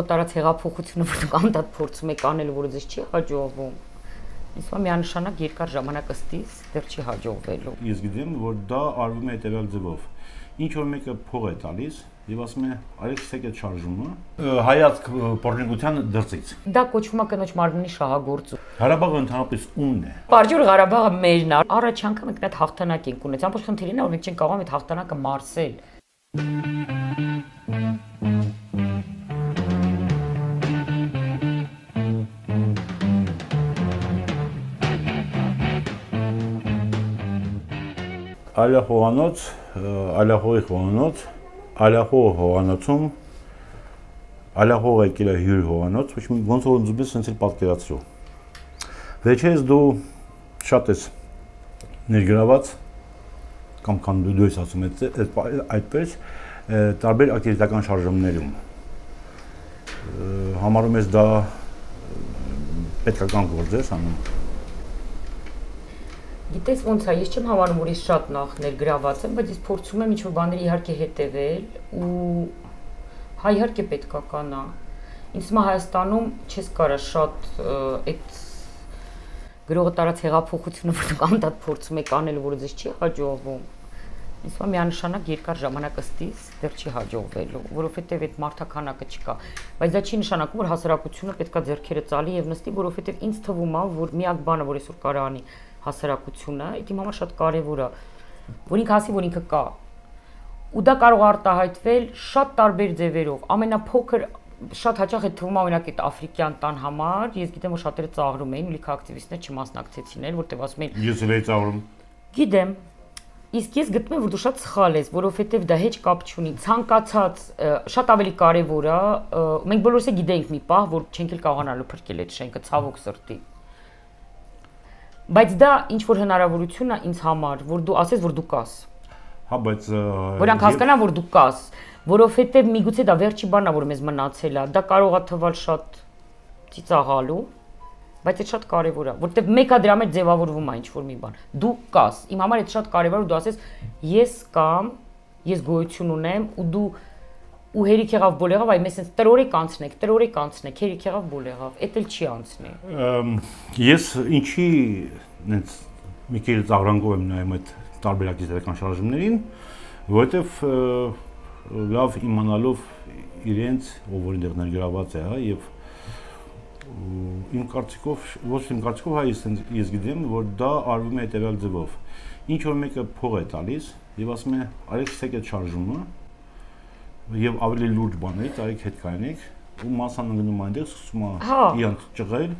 գրողը տարած հեղափոխությունը, որ դուք անդադ փորձում եք անել, որը ձեզ չի հաջողվում, ինձ թվում է միանշանակ երկար ժամանակ ըստիս դեռ չի հաջողվելու։ Ես գիտեմ, որ դա արվում է հետևյալ ձևով։ Ինչ որ մեկը փող է տալիս եւ ասում է արեք ցեք այդ շարժումը, հայացք պորտինգության դրծից։ Դա կոչվում է կնոջ մարմնի շահագործում։ Ղարաբաղը ընդհանրապես ումն է։ Պարջուր Ղարաբաղը մերն է։ Առաջ անգամ մենք այդ հաղթանակ ենք ունեցել։ Ամբողջ խնդիրն է, որ մենք չենք կարող այդ հաղթանակը մարսել։ Ալյախոհանոց, Ալյախոհի խոհանոց, Ալյախոհ հողանոցում, Ալյախոհը եկել է հյուր հողանոց, ոնց որ ուզում ես սենց էլ պատկերացրու։ Վերջերս դու շատ ես ներգրաված, կամ դու ես ասում այդպես, տարբեր ակտիվիստական շարժումներում։ Համարում ես դա պետքական գործ ես անում։ Գիտես ոնց է, ես չեմ հավանում, որ ես շատ նախ ներգրաված եմ, բայց ես փորձում եմ ինչ-որ բաների իհարկե հետևել ու հա իհարկե պետքա կանա։ Ինձ թվում է Հայաստանում չես կարա շատ այդ գրողը տարած հեղափոխությունը, որ դուք անդադ փորձում եք անել, որը ձեզ չի հաջողվում, ինձ թվում է միանշանակ երկար ժամանակ ըստիս դեռ չի հաջողվելու, որովհետև այդ մարդաքանակը չկա։ Բայց դա չի նշանակում, որ հասարակությունը պետքա ձեռքերը ծալի եւ նստի, որովհետև ինձ թվում է, որ միակ բանը, որ այսօր կարա անի հասարակությունը, այդ իմ համար շատ կարևոր է, որ ինքը ասի, որ ինքը կա։ Ու դա կարող է արտահայտվել շատ տարբեր ձևերով։ Ամենափոքր շատ հաճախ է թվում օրինակ այդ աֆրիկյան տան համար, ես գիտեմ, որ շատերը ծաղրում էին, ու լիքը ակտիվիստներ չմասնակցեցին, որտեղ ասում էին Ես էլ էի ծաղրում։ Գիտեմ, իսկ ես գտնում եմ, որ դու շատ սխալ ես, որովհետև դա հեչ կապ չունի, ցանկացած շատ ավելի կարևոր է, մենք բոլորս էլ գիտենք մի պահ, որ չենք էլ կարողանալու փրկել այդ շենքը, ցավոք սրտի։ Բայց դա ինչ որ հնարավորություն է ինձ համար, որ դու ասես, որ դու կաս։ Հա, բայց Որանք հասկանան, որ դու կաս, որովհետև միգուցե դա վերջի բանն է, որ մեզ մնացել է, դա կարող է թվալ շատ ծիծաղալու, բայց այդ շատ կարևոր է, որովհետև մեկը դրա մեջ ձևավորվում է ինչ որ մի բան։ Դու կաս, իմ համար այդ շատ կարևոր է, դու ասես, ես կամ, ես գոյություն ունեմ ու դու ու հերիք եղավ բոլ եղավ, այ մեզ sense տրորեք անցնեք, հերիք եղավ բոլ եղավ, էդ էլ չի անցնի։ Ես ինչի նենց մի քիչ ծաղրանկով եմ նայում այդ տարբեր ակտիվիստական շարժումներին, որովհետև լավ իմանալով իրենց, ով որ այնտեղ ներգրաված է, հա, եւ իմ կարծիքով, ոչ իմ կարծիքով, հա, ես գիտեմ, որ դա արվում է հետևյալ ձևով։ Ինչ որ մեկը փող է տալիս եւ ասում է արեք ցեք այդ շարժումը եւ ավելի լուրջ բաներից արեք հետ կայնեք ու մասան ընկնում այնտեղ սկսում է իրանք ճղել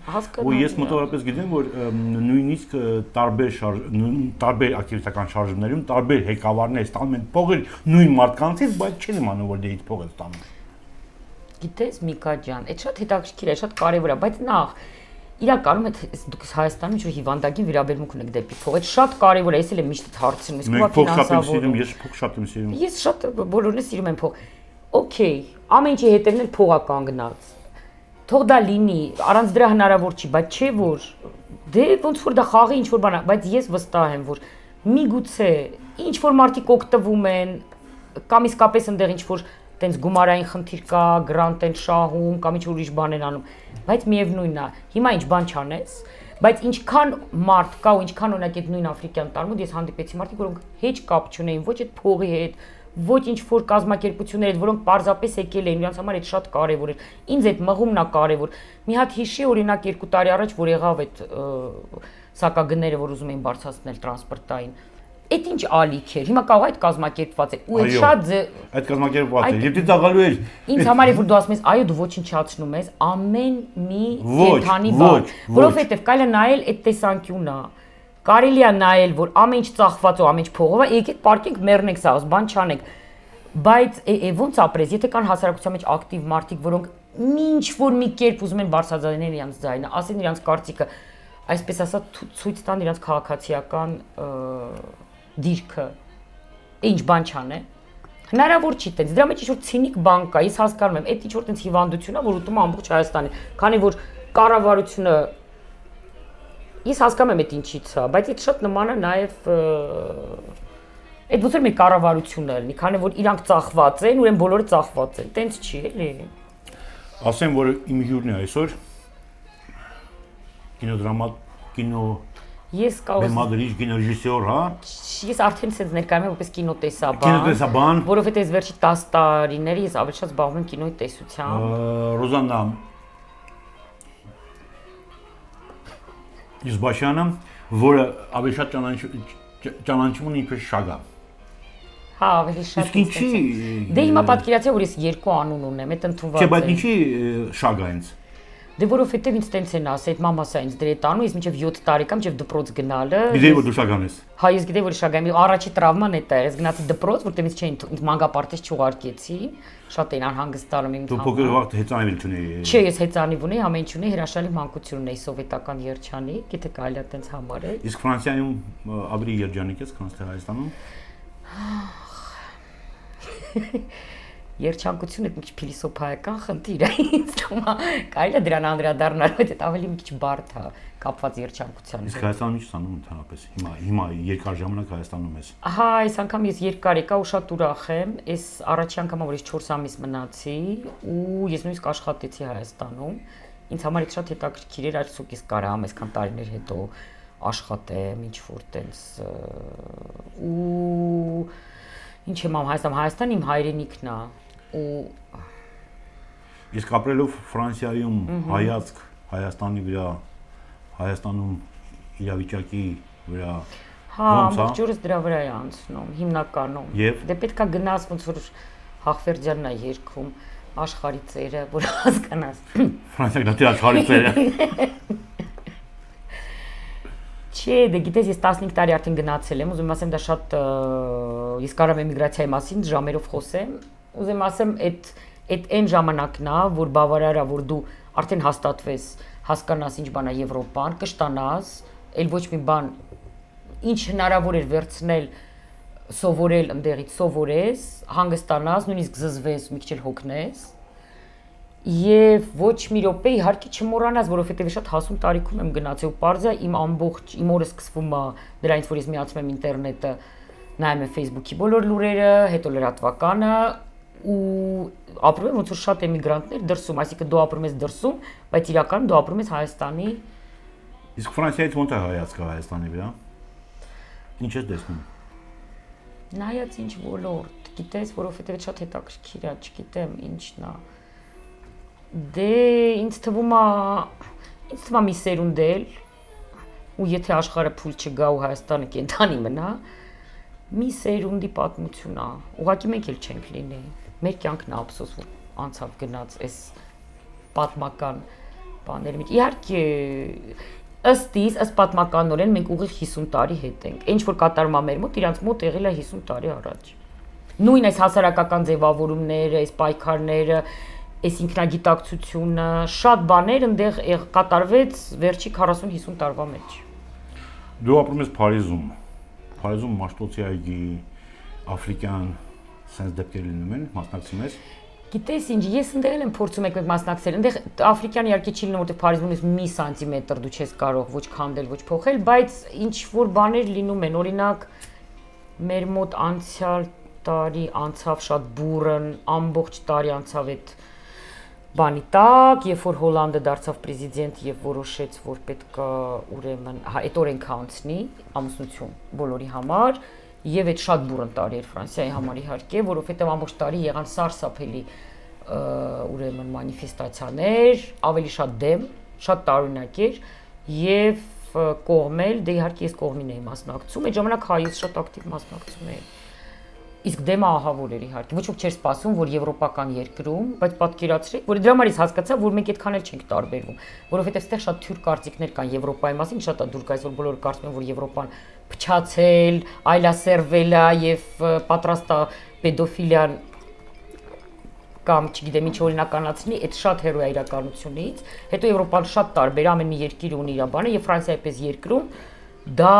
ու ես մոտավորապես գիտեմ որ նույնիսկ տարբեր ակտիվիստական շարժումներում տարբեր ղեկավարներ ստանում են փողը նույն մարդկանցից բայց չեն իմանում որ դից փող է ստանում Գիտես Միկա ջան այդ շատ հետաքրքիր է շատ կարևոր է բայց նախ իրականում դուք Հայաստանում ինչ-որ հիվանդագին վերաբերմունք ունեք դեպի փող այդ շատ կարևոր է ես էլ եմ միշտ հարցնում իսկ ո՞վ ֆինանսավորում ես փող շատ եմ սիրում ես շատ բոլորն էլ սիրում եմ փող Okay, ամեն ինչի հետևն էլ փող է կանգնած։ Թող դա լինի, առանց դրա հնարավոր չի, բայց չէ որ դե ոնց որ դա խաղի ինչ որ բան է, բայց ես վստահ եմ որ միգուցե ինչ որ մարդիկ օգտվում են կամ իսկապես այնտեղ ինչ որ տենց գումարային խնդիր կա, գրանտ են շահում կամ ինչ որ ուրիշ բան են անում, բայց միևնույնն է, հիմա ինչ բան չանես, բայց ինչքան մարդ կա ու ինչքան օրինակ այդ նույն աֆրիկյան տարմուդ ես հանդիպեցի մարդիկ, որոնք հեչ կապ չունեին ոչ այդ փողի հետ ոչ ինչ որ կազմակերպություններ այդ որոնք պարզապես եկել էին իրանց համար այդ շատ կարևոր էր ինձ այդ մղումն է կարևոր մի հատ հիշի օրինակ 2 տարի առաջ որ եղավ այդ սակագները որ ուզում էին բարձրացնել տրանսպորտային այդ ինչ ալիք էր հիմա կարող այդ կազմակերպված է ու այդ շատ այդ կազմակերպված է եւ դի ծաղալու էր ինձ համար է որ դու ասում ես այո դու ոչնչացնում ես ամեն մի կենթանի բան որովհետեւ կարելի է նայել այդ տեսանկյունը Կարելի է նայել, որ ամեն ինչ ծախված ու ամեն ինչ փողով է, եկեք պարկենք մեռնենք սա, բան չանենք։ Բայց ոնց ապրես, եթե կան հասարակության մեջ ակտիվ մարդիկ, որոնք ինչ որ մի կերպ ուզում են բարձրաձայնել իրենց ձայնը, ասեն իրենց կարծիքը, այսպես ասած ցույց տան իրենց քաղաքացիական դիրքը, ինչ բան չանեն։ Հնարավոր չի տենց, դրա մեջ ինչ որ ցինիկ բան կա, ես հասկանում եմ, այդ ինչ որ տենց հիվանդություն է, որ ուտում է ամբողջ Հայաստանը, քանի որ կառավարությունը Ես հասկանում եմ այդ ինչից է, բայց այդ շատ նման է նաև այդ ոնց որ մի կառավարությունն է լինի, քանի որ իրանք ծախված են, ուրեմն բոլորը ծախված են, տենց չի էլի։ Ասեմ, որ իմ հյուրն է այսօր Ես բեմադրիչ, կինոռեժիսոր, հա։ Ես արդեն ցենց ներկայանում եմ որպես կինոտեսաբան։ Կինոտեսաբան։ Որովհետեւ այս վերջի 10 տարիների ես ավելի շատ զբաղվում եմ կինոյի տեսությամբ։ Ռոզաննա Իզբաշյանը, որը ավելի շատ ճանաչում ունի ինչպես Շագա։ Հա, ավելի շատ։ Իսկ ինչի։ Դե հիմա պատկերացրու, որ ես երկու անուն ունեմ, այդ ընդունված է։ Չէ, բայց ինչի Շագա ինձ։ Դե որովհետեւ ինձ տենց են ասել, այդ մամասա ինձ դրե տանում, ես մինչեւ 7 տարեկան, մինչեւ դպրոց գնալը։ Գիտեի որ դու Շագան ես։ Հա, ես գիտեի որ Շագան եմ, առաջի տրավման էդ է, ես գնացի դպրոց, որտեղ ինձ չէին մանկապարտեզ չուղարկեցի, շատ էին անհանգստանում ինձ։ Դու փոքր վաղ հեծանիվ չունեի։ Չէ, ես հեծանիվ ունեի, ամեն ինչ ունեի, հրաշալի մանկություն ունեի սովետական երջանիկ, գիտե կարելի է տենց համարել։ Իսկ Ֆրանսիայում ավելի երջանիկ ես, քան թե Հայաստանում։ Երջանկությունը մի քիչ փիլիսոփայական խնդիր է, ինձ թվում է, կարելի է դրան անդրադառնալ, բայց դա ավելի մի քիչ բարդ է կապված երջանկության հետ։ Իսկ Հայաստանում ինչ անում ընդհանրապես։ Հիմա երկար ժամանակ Հայաստանում ես։ Հա, այս անգամ ես երկար եկա ու շատ ուրախ եմ։ Այս առաջի անգամը որ ես 4 ամիս մնացի ու ես նույնիսկ աշխատեցի Հայաստանում։ Ինձ համար այդ շատ հետաքրքիր էր, այսօր ես կարամ այսքան տարիներ հետո աշխատեմ, ինչ որ տենց ու ինչ եմ ամ Հայաստան իմ հայրենիքն է ու իսկ ապրելով Ֆրանսիայում հայացք Հայաստանի վրա, Հայաստանում իրավիճակի վրա հա, ամբողջ օրս դրա վրա է անցնում, հիմնականում։ Դե պետքա գնաս ոնց որ Հաղվերջյանն է երգում աշխարհի ծերը, որ հասկանաս։ Ֆրանսիան դա աշխարհի ծերը։ Չէ, դե գիտես, ես 15 տարի արդեն գնացել եմ, ուզում ասեմ դա շատ ես կարամ էմիգրացիայի մասին ժամերով խոսեմ, ուզում ասեմ այդ այն ժամանակն է, որ բավարար է, որ դու արդեն հաստատվես, հասկանաս ինչ բան է Եվրոպան, կշտանաս, այլ ոչ մի բան, ինչ հնարավոր էր վերցնել, սովորել ընդեղից սովորես, հանգստանաս, նույնիսկ զզվես, մի քիչ էլ հոգնես, եւ ոչ մի րոպե իհարկե չմոռանաս, որովհետեւ շատ հասուն տարիքում եմ գնացել ու parza իմ ամբողջ իմ օրը սկսվում է դրանից որ ես միացում եմ ինտերնետը, նայում եմ Facebook-ի բոլոր լուրերը, հետո լրատվականը ու ապրում եմ ոնց որ շատ էմիգրանտներ դրսում, այսինքն դու ապրում ես դրսում, բայց իրականում դու ապրում ես Հայաստանի։ Իսկ Ֆրանսիայից ո՞նց է հայացքը Հայաստանի վրա։ Ինչ ես տեսնում։ Նայած ինչ ոլորտ, գիտես, որովհետեւ շատ հետաքրքիր է, չգիտեմ ինչն է։ Դե ինձ թվում է մի սերունդ էլ ու եթե աշխարհը փուլ չգա ու Հայաստանը կենթանի մնա, մի սերունդի պատմություն է։ Ուղղակի մենք էլ չենք լինի։ Մեր կյանքն է ափսոս որ անցավ գնաց այս պատմական բաների մեջ։ Իհարկե ըստ պատմականորեն մենք ուղիղ 50 տարի հետ ենք։ Ինչ որ կատարում է մեր մոտ, իրանց մոտ եղել է 50 տարի առաջ։ Նույն այս հասարակական ձևավորումները, այս պայքարները, այս ինքնագիտակցությունը, շատ բաներ այնտեղ կատարվեց վերջի 40-50 տարվա մեջ։ Դու ապրում ես Փարիզում։ Փարիզում Մաշտոցի այգի, աֆրիկյան sense դեպքեր լինում են, մասնակցում ես։ Գիտես ինչ, ես այնտեղ եմ փորձում եք մասնակցել։ Այնտեղ աֆրիկյան իհարկե չի լինում, որտեղ Փարիզում ես մի սանտիմետր դու չես կարող ոչ քանդել, ոչ փոխել, բայց ինչ որ բաներ լինում են, օրինակ մեր մոտ անցյալ տարի անցավ շատ բուրըն, ամբողջ տարի անցավ այդ բանի տակ, երբ որ Հոլանդը դարձավ պրեզիդենտ եւ որոշեց, որ պետք է ուրեմն այդ օրենքը անցնի, ամուսնություն բոլորի համար, եւ այդ շատ բուրըն տարի էր Ֆրանսիայի համար իհարկե, որովհետեւ ամբողջ տարի եղան սարսափելի ուրեմն մանիֆեստացիաներ, ավելի շատ դեմ, շատ տարօրինակ էր եւ կողմել, դե իհարկե ես կողմին էի մասնակցում, այդ ժամանակ հայից շատ ակտիվ մասնակցում էի։ Իսկ դեմը ահավոր էր իհարկե, ոչ ոք չէր սպասում, որ եվրոպական երկրում, բայց պատկերացրեք, որ դրա համար ես հասկացա, որ մենք այդքան էլ չենք տարբերվում, որովհետև այստեղ շատ թյուր կարծիքներ կան Եվրոպայի մասին, շատ է դուր գալիս, որ բոլորը կարծում են, որ Եվրոպան փչացել, այլասերվել է եւ պատրաստ է պեդոֆիլիան կամ չգիտեմ ինչ օրինականացնի, այդ շատ հեռու է իրականությունից։ Հետո Եվրոպան շատ տարբեր է, ամեն մի երկիր ունի իր բանը եւ Ֆրանսիայի պես երկրում դա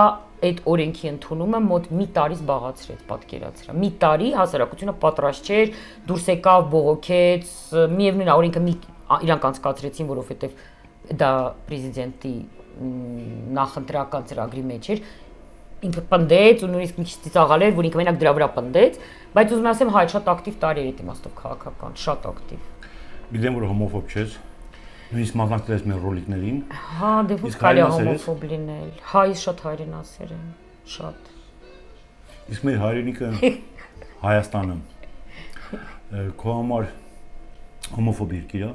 այդ օրենքի ընդունումը մոտ մի տարի զբաղացրեց, պատկերացրա։ Մի տարի հասարակությունը պատրաստ չէր, դուրս եկավ, բողոքեց, միևնույն է օրենքը իրանք անցկացրեցին, որովհետեւ դա պրեզիդենտի նախընտրական ծրագրի մեջ էր։ Ինքը պնդեց ու նույնիսկ մի քիչ ծիծաղալ էր, որ ինքը մենակ դրա վրա պնդեց, բայց ուզում եմ ասեմ, հայ շատ ակտիվ տարի էր այդ իմաստով քաղաքական, շատ ակտիվ։ Գիտեմ որ հոմոֆոբ չես։ Նույնիսկ մասնակցել մեր ռոլիկներին։ Հա, դե ո՞նց կարելի է հոմոֆոբ լինել։ Հա, ես շատ հայրենասեր եմ, շատ։ Իսկ մեր հայրենիքը Հայաստանը քո համար հոմոֆոբ երկիր է։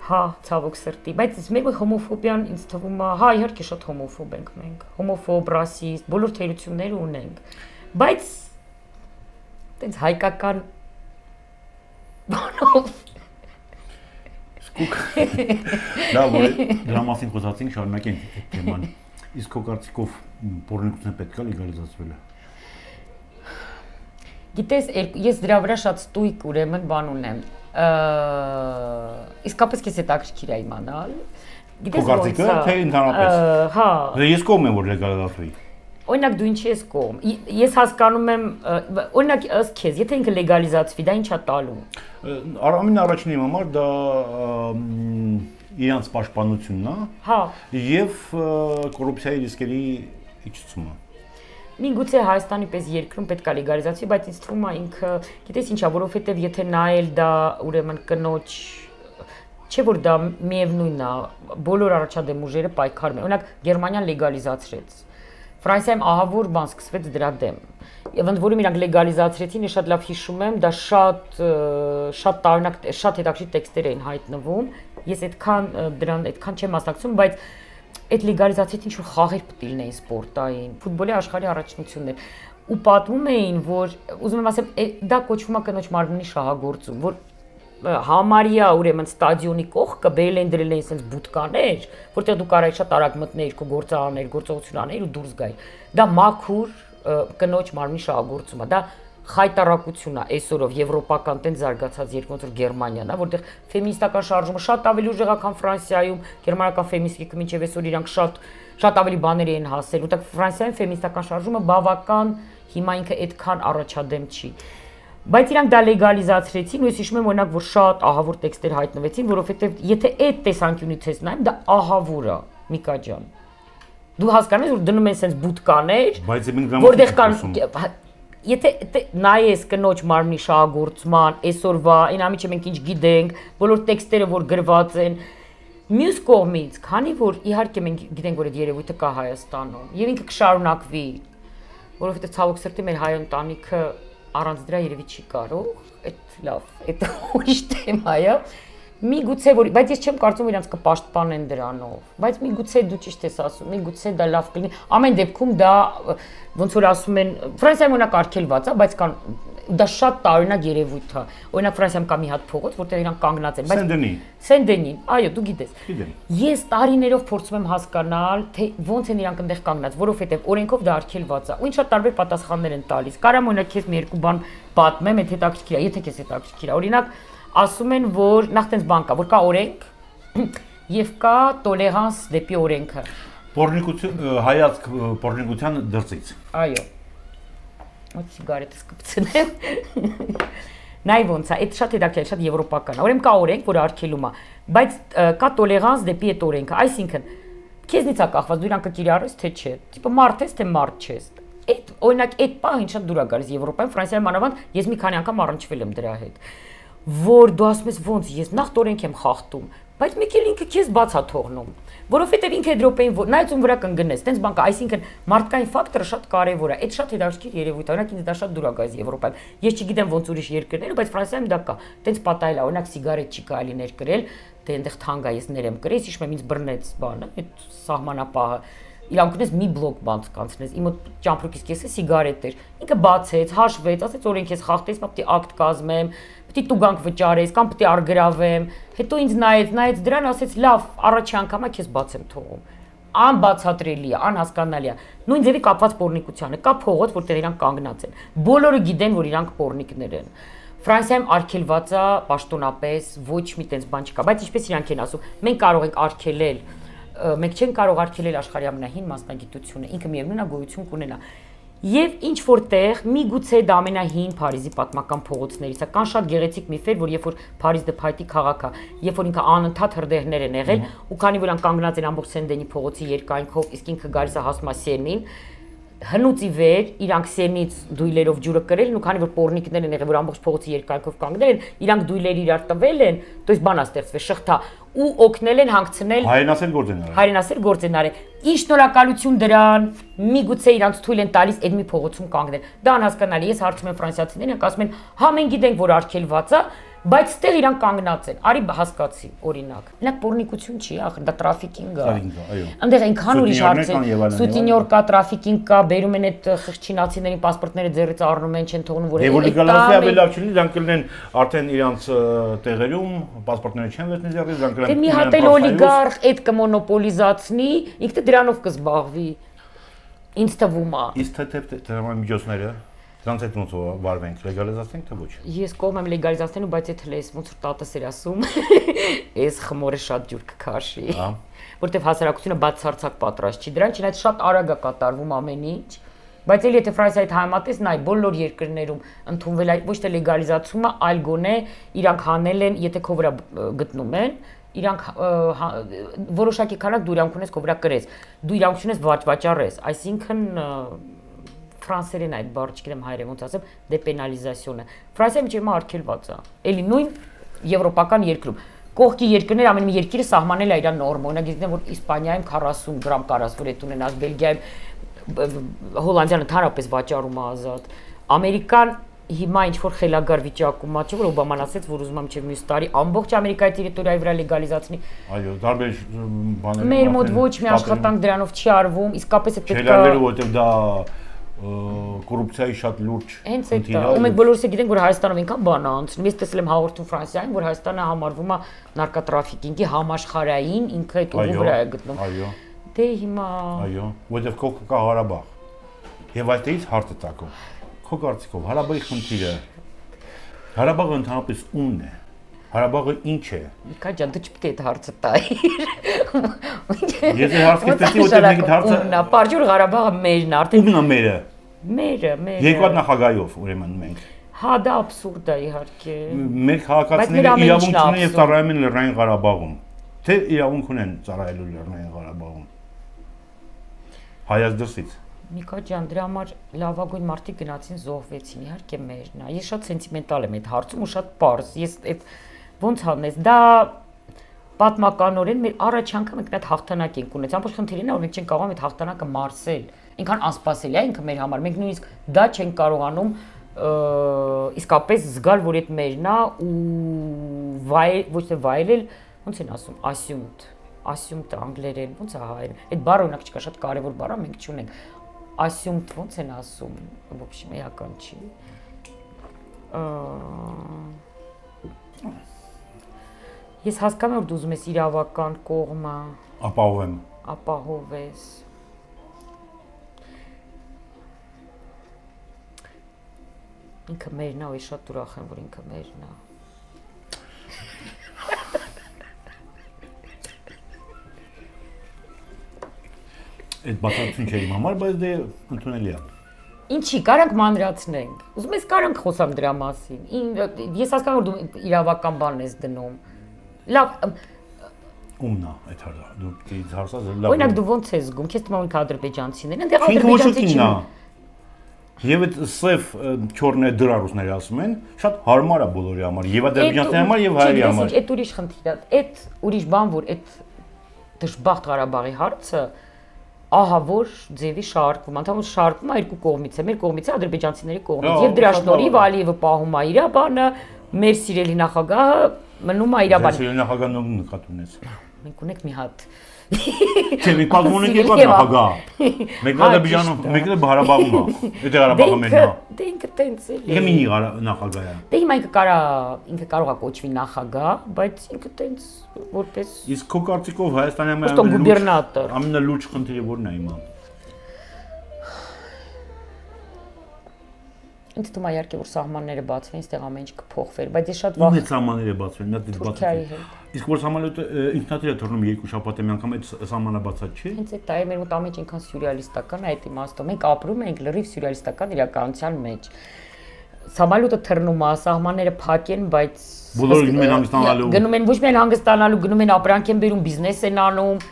Հա, ցավոք սրտի, բայց մեր հոմոֆոբիան ինձ թվում է, հա, իհարկե շատ հոմոֆոբ ենք մենք։ Հոմոֆոբ, ռասիստ, բոլոր թերությունները ունենք։ Բայց տենց հայկական բանով Լավ, դրա մասին խոսացինք, շարունակենք այդ թեման։ Իսկ քո կարծիքով պոռնիկությունը պետք է լեգալիզացվել է։ Գիտես, ես դրա վրա շատ ստույգ ուրեմն բան ունեմ։ Իսկապես քեզ հետաքրքիր է իմանալ։ Գիտես ո՞նց է, թե ընդհանրապես։ Հա։ Ես կողմ եմ որ լեգալիզացվի։ Օրինակ դու ինչի ես կողմ։ Ես հասկանում եմ, օրինակ ըստ քեզ, եթե ինքը լեգալիզացվի, դա ինչա տալու։ Ամեն առաջինի համար դա իրանց պաշտպանությունն է։ Հա։ Եվ կոռուպցիայի ռիսկերի իջեցումը։ Միգուցե Հայաստանի պես երկրում պետք է լեգալիզացվի, բայց ինձ թվում է ինքը, գիտես ինչա, որովհետև եթե նայել դա ուրեմն կնոջ չէ որ դա միևնույնն է, բոլոր առաջադեմ ուժերը պայքարում են։ Օրինակ Գերմանիան լեգալիզացրեց։ Ֆրանսիայում ահավոր բան սկսվեց դրա դեմ։ Եվ ընդ որում իրանք լեգալիզացրեցին, ես շատ լավ հիշում եմ, դա շատ տարօրինակ, շատ հետաքրքիր տեքստեր էին հայտնվում։ Ես այդքան չեմ մասնակցում, բայց այդ լեգալիզացիայից ինչ-որ խաղեր պետք է լինեին սպորտային, ֆուտբոլի աշխարհի առաջնություններ։ Ու պատմում էին, որ ուզում եմ ասեմ, դա կոչվում է կնոջ մարմնի շահագործում, որ համարյա ուրեմն ստադիոնի կողքը բերել են դրել են sense բուտկաներ, որտեղ դու կարայի շատ արագ մտներ, քո գործողություն աներ ու դուրս գայ։ Դա մաքուր կնոջ մարմնի շահագործում է, դա խայտարակություն է այսօրով եվրոպական տեն զարգացած երկրորդ Գերմանիան, որտեղ ֆեմինիստական շարժումը շատ ավելի ուժեղ է, քան Ֆրանսիայում, գերմանական ֆեմինիստիկը մինչև այսօր իրանք շատ ավելի բաներ են հասել, որտեղ Ֆրանսիայում ֆեմինիստական շարժումը բավական հիմա ինքը այդքան առաջադեմ չի։ Բայց իրանք դա լեգալիզացրեցին, ու ես հիշում եմ օրինակ, որ շատ ահավոր տեքստեր հայտնվեցին, որովհետև եթե այդ տեսանկյունից ես նայում, դա ահավոր է, Միկա ջան։ Դու հասկանում ես, որ դնում են sense բուտկաներ, որտեղ կան Եթե նայես կնոջ մարմնի շահագործման, այսօրվա, այն ամիջը մենք ինչ գիտենք, բոլոր տեքստերը որ գրված են, մյուս կողմից, քանի որ իհարկե մենք գիտենք, որ այդ երևույթը կա Հայաստանում, եւ ինքը կշարունակվի, որովհետեւ ցավոք սրտի մեր հայ ընտանիքը առանց դրա երևի չի կարող, այդ լավ, այդ ուրիշ թեմա է։ Միգուցե որ, բայց ես չեմ կարծում իրանց կպաշտպանեն դրանով, բայց միգուցե դու ճիշտ ես ասում, միգուցե դա լավ կլինի, ամեն դեպքում դա ոնց որ ասում են, Ֆրանսիայում օրինակ արգելված է, բայց կան դա շատ տարօրինակ երևույթ է։ Օրինակ Ֆրանսիայում կա մի հատ փողոց, որտեղ իրանք կանգնած են, բայց Սեն-Դենին, այո, դու գիտես։ Ես տարիներով փորձում եմ հասկանալ, թե ոնց են իրանք այնտեղ կանգնած, որովհետև օրենքով դա արգելված է։ Ու ինչ շատ տարբեր պատասխաններ են տալիս։ Կարամ օրինակ քեզ մի երկու բան պատմեմ, եթե հետաքրքիր է, եթե քեզ հետաքրքիր է։ Օրինակ ասում են, որ նախ տենց բան կա, որ կա օրենք եւ կա տոլերանս դեպի օրենքը։ Պոռնիկություն հայացք պոռնիկության դրսից։ Այո։ Ոց սիգարետս կպցնեմ։ Նայ ոնց է, այդ շատ հետաքրքիր, շատ եվրոպական է։ Ուրեմն կա օրենք, որ արգելում է, բայց կա տոլերանս դեպի այդ օրենքը, այսինքն քեզնից է կախված, դու իրան կկիրառես թե չէ։ Տիպը մարդ ես, թե մարդ չես։ Այդ օրինակ այդ պահին շատ դուր է գալիս Եվրոպայում, Ֆրանսիայում մանավանդ ես մի քանի անգամ առնչվել եմ դրա հետ։ Որ դու ասում ես ոնց ես նախ օրենք եմ խախտում, բայց մեկ էլ ինքը քեզ բաց է թողնում, որովհետև ինքը Եվրոպային նայած ում վրա կընկնես, տենց բան կա, այսինքն մարդկային ֆակտորը շատ կարևոր է, այդ շատ հետաքրքիր երևույթ է, օրինակ ինձ դա շատ դուր է գալիս Եվրոպայում, ես չգիտեմ ոնց ուրիշ երկրներում, բայց Ֆրանսիայում դա կա, տենց պատահել է, օրինակ սիգարետ չի կարելի ներկրել, դե այնտեղ թանկ է, ես ներեմ կրես, հիշում եմ ինձ բռնեց բանը, այդ սահմանապահը իրանք ունես մի բլոկ բանց կանցնես, իմ ճամփրուկից կեսը սիգարետ էր, ինքը բացեց, հաշվեց, ասեց օրենք ես խախտես, պետք է ակտ կազմեմ, պետք է տուգանք վճարես, կամ պետք է արգրավեմ, հետո ինձ նայեց դրան, ասեց լավ, առաջի անգամա քեզ բաց եմ թողում, անբացատրելի է, անհասկանալի է, նույն ձևի կապված պոռնիկությանը, կա փողոց, որտեղ իրանք կանգնած են, բոլորը գիտեն, որ իրանք պոռնիկներ են, Ֆրանսիայում արգելված է պաշտոնապես ոչ մի տենց բան չկա, բայց ինչպես իրանք են ասում, մենք կարող ենք արգելել մենք չենք կարող արգելել աշխարհի ամենահին մասնագիտությունը, ինքը միևնույն է գոյություն կունենա։ Եվ ինչ որտեղ միգուցե դա ամենահին Փարիզի պատմական փողոցներից է, կան շատ գեղեցիկ միֆեր, որ երբ որ Փարիզ դե փայտի քաղաք է, երբ որ ինքը անընդհատ հրդեհներ են եղել, ու քանի որ ան կանգնած են ամբողջ Սեն-Դենի փողոցի երկայնքով, իսկ ինքը գալիս է հասնում է Սենին, հնուց ի վեր իրանք սենից դույլերով ջուրը կրել ու քանի որ պորնիկներ են եղել որ ամբողջ փողոցի երկայնքով կանգնել են իրանք դույլեր իրար տվել են то есть բանա ստեղծվել շղթա ու օգնել են հանգցնել հայրենասեր գործ են արել ի շնորհակալություն դրան միգուցե իրանք թույլ են տալիս այդ մի փողոցում կանգնել դա անհասկանալի ես հարցում եմ ֆրանսիացիներին ասում են հա մենք գիտենք որ արգելված է բայց ստեղ իրանք կանգնած են արի հասկացի օրինակ նա պորնիկություն չի ախր դա տրաֆիկինգ է այո այնտեղ այնքան ուրիշ հարց է սուտինյոր կա տրաֆիկինգ կա բերում են այդ խղճինացիների պասպորտները ձեռից առնում են չեն թողնում որ եւ որ լեգալացիա ավելի լավ չի դրանք կլինեն արդեն իրանց տեղերում պասպորտները չեն վերցնի ձեռից դրանք կլինեն մի հատ էլ օլիգարխ այդ կմոնոպոլիզացնի ինքը դրանով կզբաղվի ինձ թվում է իսկ թե դրամամիջոցները Դրանց հետ ոնց վարվենք, լեգալիզացնենք թե ոչ։ Ես կողմ եմ լեգալիզացնելու, բայց եթե լես ոնց որ տատս էր ասում, այս խմորը շատ ջուր կքաշի։ Որտեվ հասարակությունը բացարձակ պատրաստ չի դրան, չնայած շատ արագ է կատարվում ամեն ինչ, բայց էլ եթե Ֆրանսիայի համատես նայ բոլոր երկրներում ընդունվել է ոչ թե լեգալիզացումը, այլ գոնե իրանք հանել են, եթե քո վրա գտնում են, իրանք որոշակի քանակ դու իրանք ունես քո վրա կրես, դու իրանք ունես վաճառես, այսինքն ֆրանսերեն այդ բառը չգիտեմ հայերեն ոնց ասեմ դեպենալիզացիոնը Ֆրանսիայում ջերմա արգելված է էլի նույն եվրոպական երկրում կողքի երկրներ ամեն մի երկիրը սահմանել է իր նորմը օրինակ գիտեմ որ Իսպանիայում 40 գրամ կարաս որ այդ ունենաս Բելգիայում Հոլանդիան ընդհանրապես վաճառում է ազատ Ամերիկան հիմա ինչ որ խելագար վիճակում է, չէ՞ որ Օբաման ասեց, որ ուզում է մինչև մյուս տարի ամբողջ Ամերիկայի տերիտորիայի վրա լեգալիզացնի։ Այո, տարբեր բաներ։ Մեր մոտ ոչ մի աշխատանք դրանով չի արվում, իսկապես է պետք է Չելալու որտեղ դա կոռուպցիայի շատ լուրջ խնդիր է։ Ու մենք բոլորս գիտենք, որ Հայաստանում ինքան բան է անցնում։ Ես տեսել եմ հաղորդում Ֆրանսիայում, որ Հայաստանը համարվում է նարկոտրաֆիկինգի համաշխարհային, ինքը այդ ուղու վրա է գտնում։ Այո։ Դե հիմա Այո, որտեղ կողքը կա Ղարաբաղ։ Եվ այդտեղից հարց է տակում։ Քո կարծիքով Ղարաբաղի խնդիրը Ղարաբաղը ընդհանրապես ումն է։ Ղարաբաղը ինչ է։ Միքա ջան, դու չպետք է այդ հարցը տայիր։ Ես այդ հարցը տեսի, որտեղ մենք այդ հարցը Նա Պարջուր Ղարաբաղը մերն է, արդեն ումն է մերը։ Մերը։ Երկու հատ նախագահով ուրեմն մենք։ Հա, դա աբսուրդ է իհարկե։ Մեր քաղաքացիները իրավունք ունեն եւ ծառայում են Լեռնային Ղարաբաղում։ Թե իրավունք ունեն ծառայելու Լեռնային Ղարաբաղում։ Հայաց դրսից։ Միքա ջան, դրա համար լավագույն մարդիկ գնացին զոհվեցին, իհարկե մերն է։ Ես շատ սենտիմենտալ եմ այդ հարցում ու շատ պարզ։ Ես այդ ոնց հանես, դա պատմականորեն մեր առաջ անգամ մենք այդ հաղթանակ ենք ունեցել։ Ամբողջ խնդիրն է, որ մենք չենք կարողանում այդ հաղթանակը մարսել։ Այնքան անսպասելի է ինքը մեր համար։ Մենք նույնիսկ դա չենք կարողանում իսկապես զգալ, որ այդ մերն է ու ոչ թե վայելել, ոնց են ասում, ասյումտ անգլերեն, ոնց է հայերեն։ Այդ բառը օրինակ չկա, շատ կարևոր բառ է, մենք չունենք։ Ասյումտ ոնց են ասում, в общем, էական չի։ Ես հասկանում եմ, որ դու ուզում ես իրավական կողմը ապահովես։ Ինքը մերն է, ու ես շատ ուրախ եմ, որ ինքը մերն է։ Այդ բացատրություն չէ իմ համար, բայց դե ընդունելի է։ Ինչի, կարանք մանրացնենք։ Ուզում ես կարանք խոսանք դրա մասին։ Ես հասկանում եմ, որ դու իրավական բան ես դնում։ Լավ, ումնա այդ հարցը։ Դու դից հարցած լավ։ Օրինակ դու ոնց ես զգում, քեզ թվում է ադրբեջանցիներն, այնտեղ ադրբեջանցի չի։ Եվ այդ սև չորնե դրարուսները ասում են, շատ հարմար է բոլորի համար, եւ ադրբեջանցիների համար, եւ հայերի համար։ Այդ ուրիշ խնդիր է։ Այդ ուրիշ բան, որ այդ դժբախտ Ղարաբաղի հարցը ահա որ ձևի շարքում, ընդհանուր շարքում է երկու կողմից է, մեր կողմից է, ադրբեջանցիների կողմից։ Եվ դրա շնորհիվ Ալիևը պահում է իր բանը, մեր սիրելի նախագահը մնում է իր բանը։ Սիրելի նախագահն ում նկատ ունես։ Մենք ունենք մի հատ։ Չէ, մենք պատմում ենք երկու նախագահ։ Մեկն Ադրբեջանում, մեկն Ղարաբաղում է։ Այդ Ղարաբաղը մերն է։ Դե ինքը տենց է։ Ինքը մինի նախագահ է։ Դե հիմա ինքը կարող է կոչվի նախագահ, բայց ինքը տենց որպես Իսկ քո կարծիքով Հայաստանի ամենալուրջ խնդիրը որն է հիմա։ Ինձ թվում է իհարկե որ սահմանները բացվեն, այստեղ ամեն ինչ կփոխվեր, բայց ես շատ վախ եմ սահմանները բացվեն, նա դից բացվեն։ Իսկ որ սահմանները ինքնաթիռ է թռնում երկու շաբաթ եմ անգամ այդ սահմանը բացած չի։ Հենց այդ է մեր մոտ ամեն ինչ ինքան սյուրեալիստական է այդ իմաստով։ Մենք ապրում ենք լրիվ սյուրեալիստական իրականության մեջ։ Սահմանները թռնում է, սահմանները փակ են, բայց բոլորը գնում են հանգստանալու։ Գնում են ոչ միայն հանգստանալու, գնում են ապրանք են բերում, բիզնես են անում։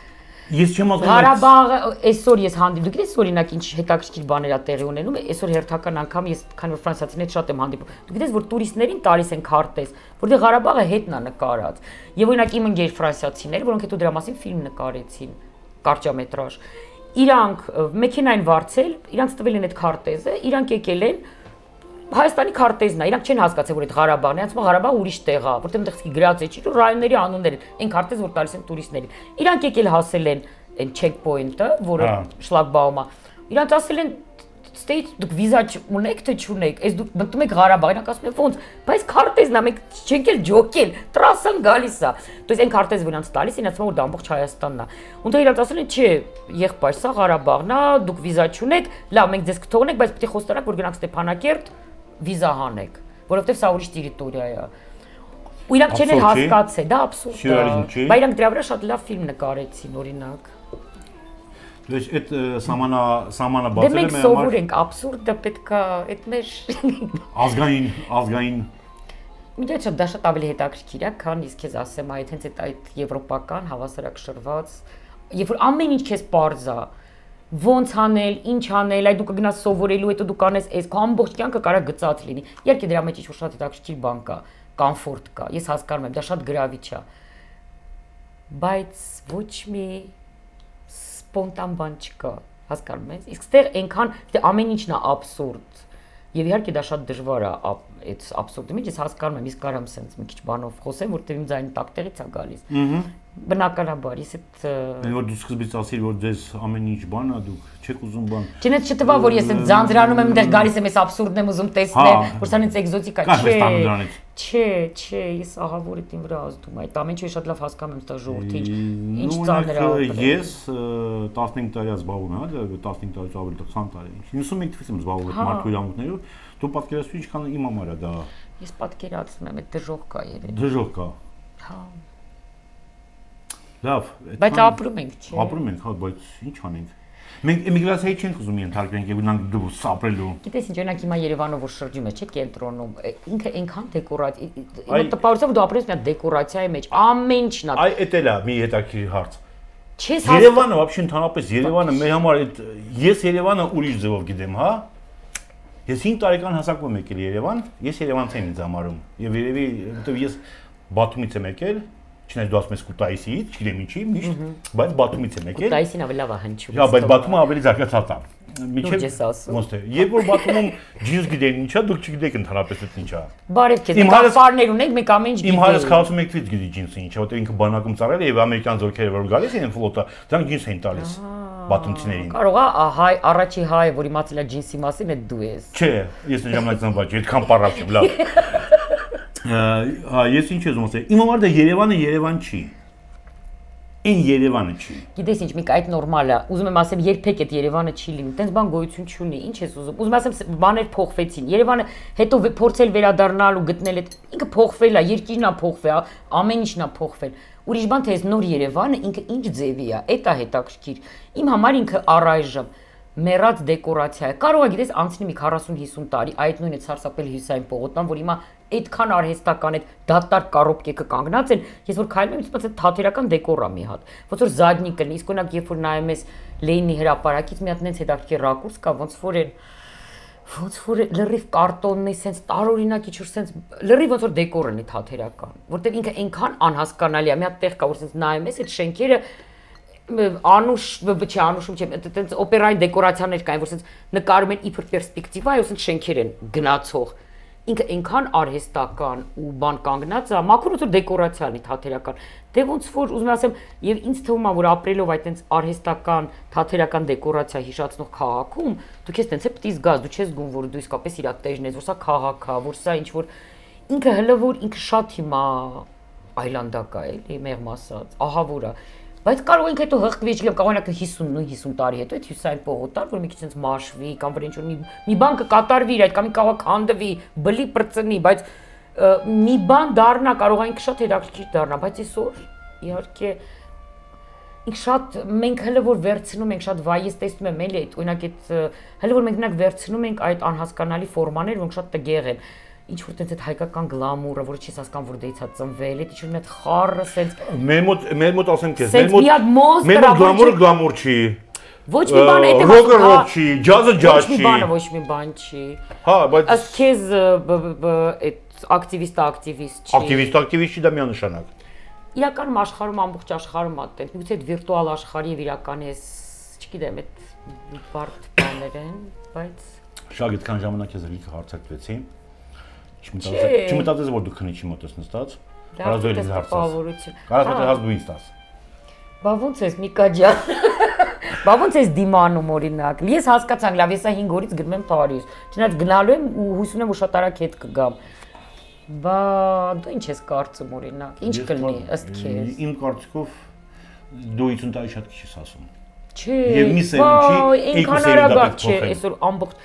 Ես չեմ ասում Ղարաբաղը այսօր ես հանդիպում, դու գիտես օրինակ ինչ հետաքրքիր բաներ ա տեղի ունենում, այսօր հերթական անգամ ես քանի որ ֆրանսիացիներից շատ եմ հանդիպում։ Դու գիտես որ տուրիստներին տալիս են քարտեզ, որտեղ Ղարաբաղը հետն ա նկարած։ Եվ օրինակ իմ ընկեր ֆրանսիացիներ, որոնք հետո դրա մասին ֆիլմ նկարեցին, կարճամետրաժ։ Իրանք մեքենային վարձել, իրանք տվել են այդ քարտեզը, իրանք եկել են Հայաստանի քարտեզն է, իրանք չեն հասկացել որ այդ Ղարաբաղն է, ասում Ղարաբաղը ուրիշ տեղ է, որտեղ այնտեղի գրած է, չի ու ռայոնների անուններ են, այն քարտեզ որ տալիս են տուրիստներին։ Իրանք եկել հասել են այն checkpoint-ը, որը շլագբաում է։ Իրանք ասել են state դուք վիզա ունեք թե չունեք, այս դուք մտնում եք Ղարաբաղ, իրանք ասում են ոնց, բայց քարտեզն է, մենք չենք էլ ջոկել, տրասան գալիս է։ То есть այն քարտեզը որ իրանք տալիս են, ասում որ դա ամբողջ Հայաստանն է։ Ու իրանք ասել են, չէ, եղբայր, սա Ղարաբաղն է, դուք վիզա չունեք, լավ, մենք ձեզ կթողնենք, բայց պետք է խոստանաք, որ գնանք Ստեփանակերտ վիզա հանեք, որովհետև սա ուրիշ տերիտորիա է։ Ու իրանք չեն հասկացել, դա աբսուրդ է։ Բայց իրանք դրա վրա շատ լավ ֆիլմ նկարեցին, օրինակ։ Դες այդ սամանը բացել է մենք սովոր ենք, աբսուրդը պետքա այդ մեր ազգային Միջի դա շատ ավելի հետաքրքիր է, քան իսկ քեզ ասեմ, այդ հենց այդ եվրոպական հավասարակշռված, երբ որ ամեն ինչ քեզ པարզ է, ոնց անել, ինչ անել, այդ դու կգնաս սովորելու, հետո դու կանես այս քո ամբողջ կյանքը կարա գծած լինի։ Իհարկե դրա մեջ ինչ-որ շատ հետաքրքիր բան կա, կոմֆորտ կա, ես հասկանում եմ, դա շատ գրավիչ է։ Բայց ոչ մի սպոնտան բան չկա, հասկանում ես։ Իսկ ստեղ այնքան ամեն ինչն է աբսուրդ։ Եվ իհարկե դա շատ դժվար է այդ աբսուրդը։ Ինչ ես հասկանում եմ, իսկ կարամ սենց մի քիչ բանով խոսեմ, որտեղ իմ ձայնը տակտեղից է գալիս։ Բնականաբար, ես այդ որ դու սկզբից ասիր, որ ձեզ ամեն ինչ բան է, դուք չեք ուզում բան։ Չնայած չթվա, որ ես այդ ձանձրանում եմ, այնտեղ գալիս եմ, այս աբսուրդն եմ ուզում տեսնել, որ սա ինձ էկզոտիկ է։ Չէ, ես աղավոր եմ վրա ազդում, այդ ամեն ինչը շատ լավ հասկանում եմ, դա ժողովրդի ինչ ծանր է։ Ես 15 տարի զբաղվում եմ, 15 տարից ավելի 20 տարի։ 91 թվականից եմ զբաղվում այդ մարդու իրավունքներով։ Դու պատկերացրու ինչքան իմ համար է դա։ Ես պատկերացնում եմ, այդ դժոխք կա երևի։ Դժոխք կա։ Հա։ Լավ, բայց ապրում ենք, չէ։ Ապրում ենք, հա, բայց ինչ անենք։ Մենք էմիգրացիայի չենք ուզում ենթարկվենք եւ ունենք դու սապրելու։ Գիտես ինչ, օրինակ հիմա Երևանը որ շրջում է, չէ՞ կենտրոնում, ինքը այնքան դեկորացիա, իմ տպավորությամբ դու ապրես մի դեկորացիայի մեջ, ամեն ինչն է։ Այ էդ էլ է մի հետաքրքիր հարց։ Չես Երևանը вообще ընդհանրապես Երևանը մեր համար այդ ես Երևանը ուրիշ ձևով գիտեմ, հա։ Ես 5 տարեկան հասակում եմ եկել Երևան, ես Երևանցի եմ ինձ համարում եւ երևի որտեւ ես Բաթումից եմ եկել Չնայած դու ասում ես Կուտայիսից, չգիտեմ ինչի, միշտ, բայց Բաթումից եմ եկել։ Կուտայիսին ավելի լավ է հնչում։ Հա, բայց Բաթումը ավելի զարգացած է։ Միջև ես ասում։ Ոնց թե, երբ որ Բաթումում ջինս գիտեն ինչա, դուք չգիտեք ընդհանրապես այդ ինչա։ Բարև քեզ, մենք ապարներ ունենք, մենք ամեն ինչ գիտենք։ Իմ հայրս 41 թվականից գիտի ջինսը ինչա, որտեղ ինքը բանակում ծառայել է եւ ամերիկյան զորքերը որ գալիս են ֆլոտը, դրանք ջինս էին տալիս բաթումցիներին։ Կարող է հայ առաջի հայը, որ իմացել է ջինսի մասին, այդ դու ես։ Չէ, ես ժամանակ ծնված եմ, այդքան պարապ եմ, լավ։ Հա, ես ինչ եմ ասել, իմ համար դա Երևանը Երևան չի։ Այն Երևանը չի։ Գիտես ինչ, Միք, այդ նորմալ է։ Ուզում եմ ասեմ, երբեք այդ Երևանը չի լինի։ Տենց բան գոյություն չունի։ Ինչ ես ուզում։ Ուզում ասեմ, բաներ փոխվեցին։ Երևանը հետո փորձել վերադառնալ ու գտնել այդ ինքը փոխվել է, երկիրն է փոխվել, ամեն ինչն է փոխվել։ Ուրիշ բան թե այս նոր Երևանը ինքը ինչ ձևի է, այդ է հետաքրքիր։ Իմ համար ինքը առայժմ մեռած դեկորացիա է։ Կարող է գիտես անցնի մի 40-50 տարի, այդ նույնը ցարսապել հյուսային պողոտան, որ հիմա այդքան արհեստական այդ դատարկ կարոպկեքը կանգնած են, ես որ քայլում եմ, ինձ մոտ թատերական դեկոր է մի հատ։ Ոնց որ զադնիկ կլինի, իսկ օրինակ երբ որ նայում ես Լենինի հրապարակից մի հատ նենց հետաքրքիր ռակուրս կա, ոնց որ լրիվ կարտոննի, սենց տարօրինակ ինչ-որ սենց լրիվ ոնց որ դեկոր ունի թատերական, որտեղ ինքը այնքան անհասկանալի է, մի հատ տեղ կա, որ սենց նայում ես այդ շենքերը Անուշ, չէ, անուշում չէ, այդպես օպերայի դեկորացիաներ կային, որ ասենց նկարում են իբր պերսպեկտիվա, այո, ասենց շենքեր են գնացող։ Ինքը այնքան արհեստական ու բան կանգնած է, մաքուր ոնց որ դեկորացիան է թատերական։ Դե ոնց որ ուզում եմ ասեմ, եւ ինձ թվում է, որ ապրելով այդտենց արհեստական թատերական դեկորացիա հիշացնող քաղաքում, դու քեզ տենց է պիտի զգաս, դու չես զգում, որ դու իսկապես իր տեժն ես, որ սա քաղաք է, որ սա ինչ որ ինքը հələ որ ինքը շատ հիմա այլանդակա է, էլի մեղմ ասած, ահավոր է։ Բայց կարող ենք հետո հղկվի, չգիտեմ, կարող է 50 տարի հետո այդ հյուսային պողոտան, որ մի քիչ sense մաշվի, կամ որ ինչ-որ մի բան կկատարվի իր այդ, կամ կարող է քանդվի, բլի բրծնի, բայց մի բան դառնա, կարող է ինքը շատ հետաքրքիր դառնա, բայց այսօր իհարկե ինքը շատ մենք հələ որ վերցնում ենք շատ վայ, ես տեսնում եմ էլի այդ օրինակ այդ հələ որ մենք մենակ վերցնում ենք այդ անհասկանալի ֆորմաներ, որոնք շատ տգեղ են։ ինչ որ տենց այդ հայկական գլամուրը, որը չես հասկանում որ դեից է ծնվել, այդ ինչ որ մի հատ խառը սենց մեր մոտ ասեմ քեզ, մեր մոտ գլամուրը գլամուր չի։ Ոչ մի բան այդ է ռոքը ռոք չի, ջազը ջազ չի։ Ոչ մի բան չի։ Հա, բայց ըստ քեզ այդ ակտիվիստ չի։ Ակտիվիստ չի դա միանշանակ։ Իրականում աշխարհում ամբողջ աշխարհում է տենց, միգուցե այդ վիրտուալ աշխարհի եւ իրական էս, չգիտեմ, այդ բարդ բաներ են, բայց Շատ այդքան ժամանակ ես լիքը հարցակվեցի։ Չմտածես որ դու քնիչի մոտ ես նստած։ Կարո՞ղ ես հարցած։ Կարո՞ղ ես դու ինձ տաս։ Բա ոնց ես Միկա ջան։ Բա ոնց ես դիմանում օրինակ։ Ես հասկացանք, լավ, ես 5 օրից գնում եմ Փարիզ։ Չնայած գնալու եմ ու հույս ունեմ որ շատ արագ հետ կգամ։ Բա դու ինչ ես կարծում օրինակ։ Ինչ կլինի ըստ քեզ։ Իմ կարծիքով դու 50 տարի շատ քիչ ես ասում։ Չէ։ Եվ մի սերունդի ինքան արագ չէ, այսօր ամբողջ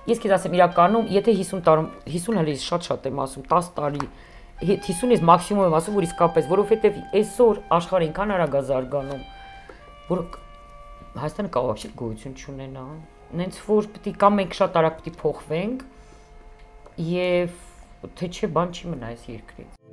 ես քեզ ասեմ իրականում, եթե 50 տարում 50 հələ շատ եմ ասում, 10 տարի 50-ից մաքսիմում եմ ասում, որ իսկապես, որովհետև այսօր աշխարհը ինքան արագ է զարգանում, որ Հայաստանը կարող է գոյություն չունենա, նենց որ պետք է կամ մենք շատ արագ պետք է փոխվենք, եւ թե չէ բան չի մնա այս երկրից։